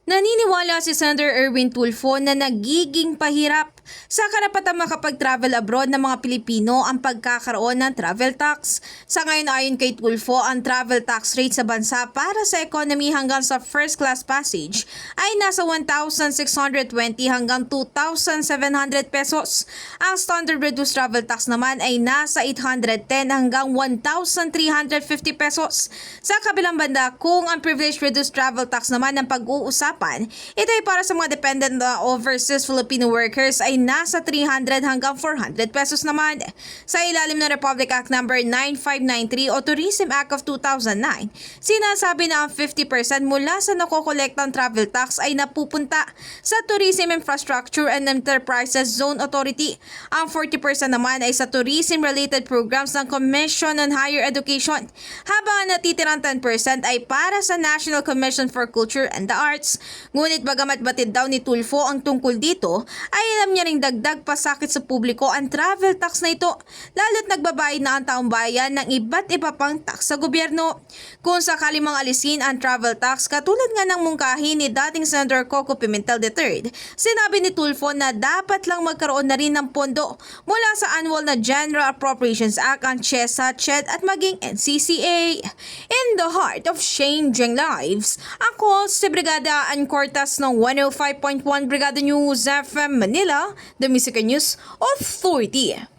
Naniniwala si Senator Erwin Tulfo na nagiging pahirap sa karapatang makapag-travel abroad ng mga Pilipino ang pagkakaroon ng travel tax. Sa ngayon ayon kay Tulfo, ang travel tax rate sa bansa para sa economy hanggang sa first class passage ay nasa 1,620 hanggang 2,700 pesos. Ang standard reduced travel tax naman ay nasa 810 hanggang 1,350 pesos. Sa kabilang banda, kung ang privilege reduced travel tax naman ang pag-uusapan, ito ay para sa mga dependent overseas Filipino workers ay nasa 300 hanggang 400 pesos naman. Sa ilalim ng Republic Act No. 9593 o Tourism Act of 2009, sinasabi na ang 50% mula sa nakokolektang travel tax ay napupunta sa Tourism Infrastructure and Enterprises Zone Authority. Ang 40% naman ay sa tourism-related programs ng Commission on Higher Education, habang ang natitirang 10% ay para sa National Commission for Culture and the Arts. Ngunit bagamat batid daw ni Tulfo ang tungkol dito, ay alam niya ring dagdag pasakit sa publiko ang travel tax na ito, lalo't nagbabayad na ang taong bayan ng iba't iba pang tax sa gobyerno. Kung sakali mang alisin ang travel tax, katulad nga ng mungkahi ni dating Senator Coco Pimentel III, sinabi ni Tulfo na dapat lang magkaroon na rin ng pondo mula sa annual na General Appropriations Act ang CHESA, CHED at maging NCCA. In the heart of changing lives, ako si Brigada Ann Cortas ng 105.1 Brigada News FM Manila, the Music News Authority.